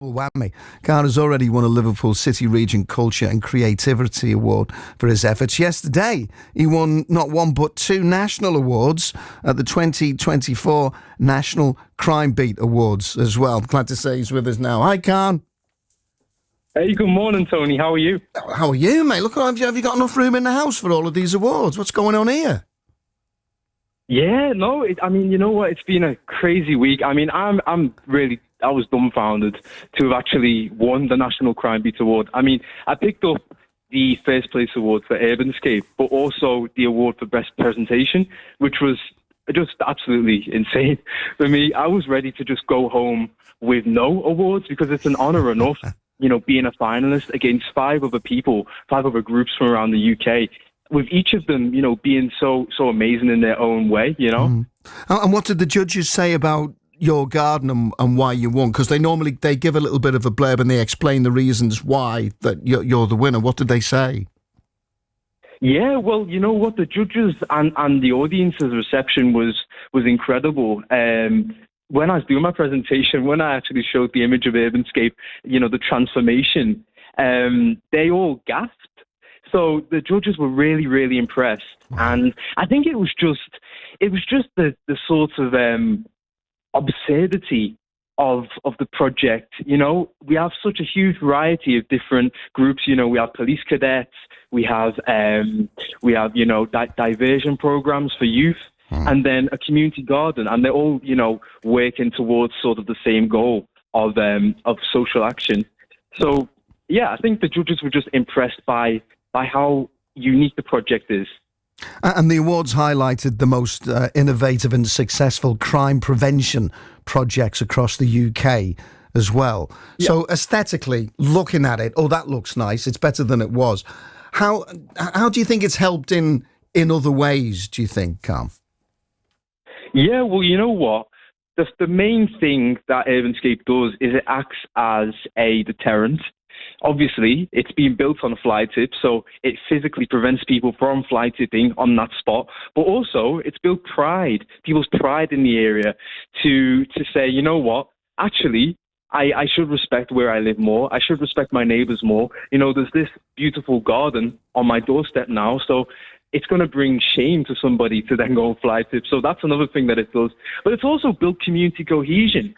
Whammy. Carr has already won a Liverpool City Region Culture and Creativity Award for his efforts. Yesterday, he won not one but two national awards at the 2024 National Crime Beat Awards as well. Glad to say he's with us now. Hi, Carr. Hey, good morning, Tony. How are you? How are you, mate? Look, have you got enough room in the house for all of these awards? What's going on here? Yeah, no, you know what? It's been a crazy week. I was dumbfounded to have actually won the National Crime Beat Award. I picked up the first place award for Urbanscape, but also the award for Best Presentation, which was just absolutely insane for me. I was ready to just go home with no awards because it's an honour enough, being a finalist against five other groups from around the UK. With each of them, being so amazing in their own way, And what did the judges say about your garden and why you won? Because they give a little bit of a blurb and they explain the reasons why that you're the winner. What did they say? Yeah, well, you know what? The judges and the audience's reception was incredible. When I was doing my presentation, when I actually showed the image of Urbanscape, the transformation, they all gasped. So the judges were really, really impressed. And I think it was just the sort of absurdity of the project. We have such a huge variety of different groups. We have police cadets, we have diversion programs for youth, and then a community garden, and they're all working towards sort of the same goal of social action. So yeah, I think the judges were just impressed by how unique the project is. And the awards highlighted the most innovative and successful crime prevention projects across the UK as well. Yeah. So aesthetically, looking at it, that looks nice. It's better than it was. How do you think it's helped in other ways, do you think, Carl? Yeah, well, you know what? The main thing that Urbanscape does is it acts as a deterrent. Obviously, it's being built on a fly tip, so it physically prevents people from fly tipping on that spot. But also, it's built people's pride in the area to say, you know what, actually, I should respect where I live more. I should respect my neighbours more. There's this beautiful garden on my doorstep now, so it's going to bring shame to somebody to then go and fly tip. So that's another thing that it does. But it's also built community cohesion.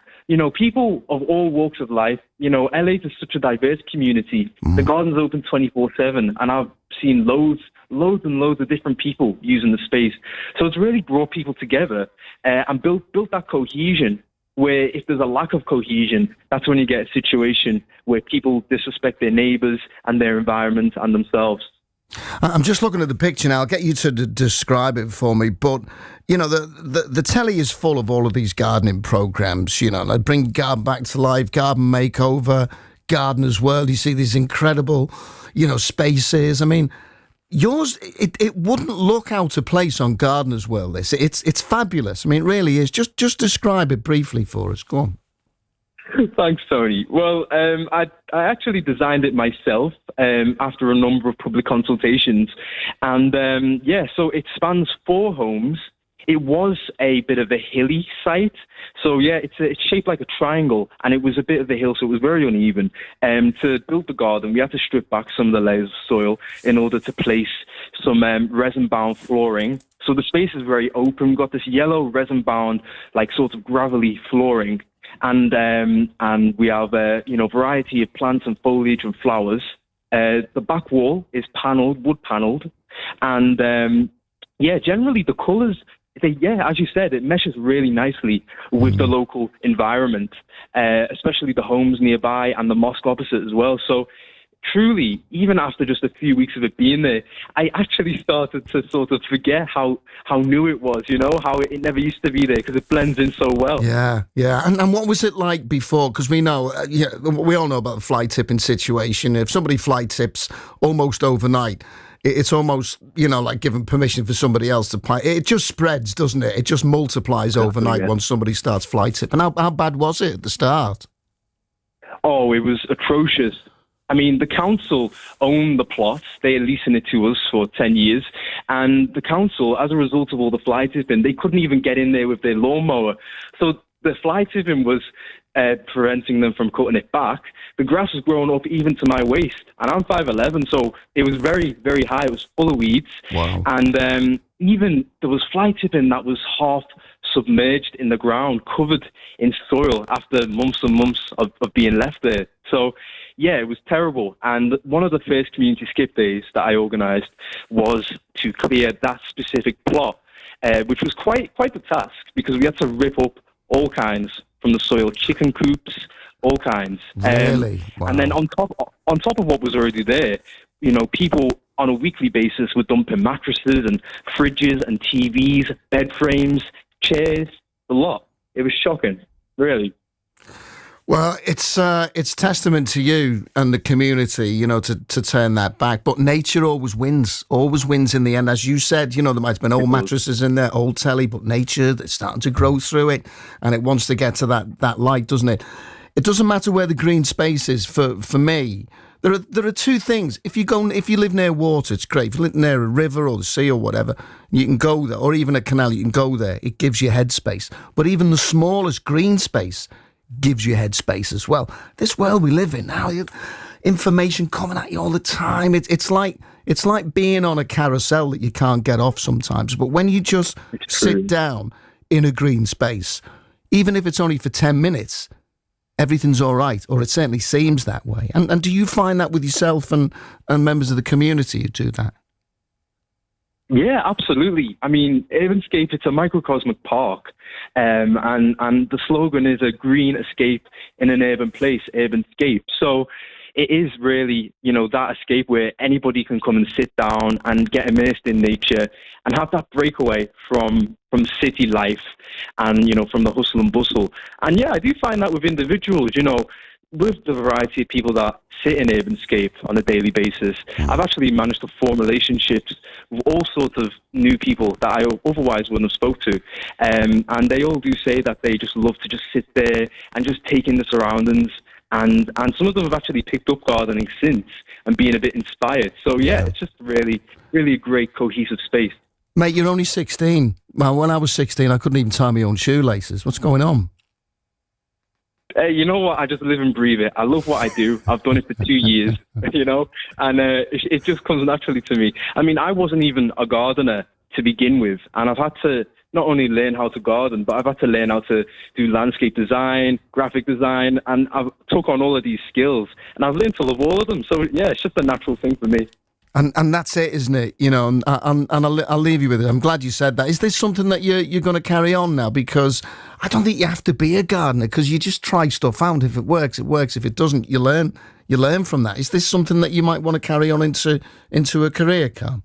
People of all walks of life, LA is such a diverse community. The garden's open 24/7, and I've seen loads and loads of different people using the space. So it's really brought people together and built that cohesion, where if there's a lack of cohesion, that's when you get a situation where people disrespect their neighbours and their environment and themselves. I'm just looking at the picture now. I'll get you to describe it for me. But, the telly is full of all of these gardening programmes, like Bring Garden Back to Life, Garden Makeover, Gardener's World. You see these incredible, spaces. Yours, it wouldn't look out of place on Gardener's World, this. It's fabulous. It really is. Just describe it briefly for us. Go on. Thanks, Tony. Well, I actually designed it myself after a number of public consultations. And so it spans 4 homes. It was a bit of a hilly site. So yeah, it's shaped like a triangle, and it was a bit of a hill, so it was very uneven. To build the garden, we had to strip back some of the layers of soil in order to place some resin-bound flooring. So the space is very open. We've got this yellow resin-bound, like sort of gravelly flooring. And we have a variety of plants and foliage and flowers. The back wall is wood panelled, and generally the colours. As you said, it meshes really nicely with the local environment, especially the homes nearby and the mosque opposite as well. So truly, even after just a few weeks of it being there, I actually started to sort of forget how new it was, how it never used to be there, because it blends in so well. Yeah. And what was it like before? Because we know, we all know about the fly tipping situation. If somebody fly tips almost overnight, it's almost, like giving permission for somebody else to play. It just spreads, doesn't it? It just multiplies overnight once somebody starts fly tipping. How bad was it at the start? Oh, it was atrocious. The council own the plots. They're leasing it to us for 10 years. And the council, as a result of all the fly tipping, they couldn't even get in there with their lawnmower. So the fly tipping was preventing them from cutting it back, the grass has grown up even to my waist. And I'm 5'11", so it was very, very high. It was full of weeds. Wow. And even there was fly tipping that was half submerged in the ground, covered in soil after months and months of being left there. So, yeah, it was terrible. And one of the first community skip days that I organised was to clear that specific plot, which was quite the task, because we had to rip up all kinds from the soil, chicken coops, all kinds. Really? Wow. And then on top of what was already there, people on a weekly basis were dumping mattresses and fridges and TVs, bed frames, chairs, a lot. It was shocking, really. Well, it's testament to you and the community, to turn that back. But nature always wins in the end. As you said, there might have been old mattresses in there, old telly, but nature, it's starting to grow through it, and it wants to get to that light, doesn't it? It doesn't matter where the green space is. For me, there are two things. If you live near water, it's great. If you live near a river or the sea or whatever, you can go there, or even a canal, you can go there. It gives you headspace. But even the smallest green space gives you headspace as well. This world we live in now, information coming at you all the time. It's like being on a carousel that you can't get off sometimes. But when you just sit down in a green space, even if it's only for 10 minutes, everything's all right, or it certainly seems that way. And do you find that with yourself and members of the community who do that? Yeah, absolutely. I mean, Urbanscape, it's a microcosmic park, and the slogan is a green escape in an urban place, Urbanscape. So it is really, that escape where anybody can come and sit down and get immersed in nature and have that breakaway from city life and, from the hustle and bustle. And yeah, I do find that with individuals, with the variety of people that sit in Urbanscape on a daily basis, I've actually managed to form relationships with all sorts of new people that I otherwise wouldn't have spoke to. And they all do say that they just love to just sit there and just take in the surroundings. And some of them have actually picked up gardening since and being a bit inspired. So yeah, it's just really, really a great cohesive space. Mate, you're only 16. Well, when I was 16, I couldn't even tie my own shoelaces. What's going on? You know what? I just live and breathe it. I love what I do. I've done it for 2 years, and it just comes naturally to me. I mean, I wasn't even a gardener to begin with, and I've had to not only learn how to garden, but I've had to learn how to do landscape design, graphic design, and I've took on all of these skills, and I've learned to love all of them. So yeah, it's just a natural thing for me. And that's it, isn't it? And I'll leave you with it. I'm glad you said that. Is this something that you're going to carry on now? Because I don't think you have to be a gardener, because you just try stuff out. If it works, it works. If it doesn't, you learn from that. Is this something that you might want to carry on into a career, Carl?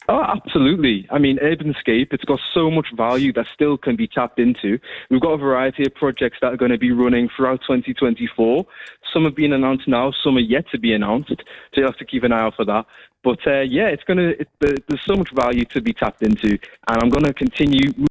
Oh, absolutely. I mean, Urbanscape, it's got so much value that still can be tapped into. We've got a variety of projects that are going to be running throughout 2024. Some have been announced now, some are yet to be announced. So you'll have to keep an eye out for that. But yeah, there's so much value to be tapped into, and I'm going to continue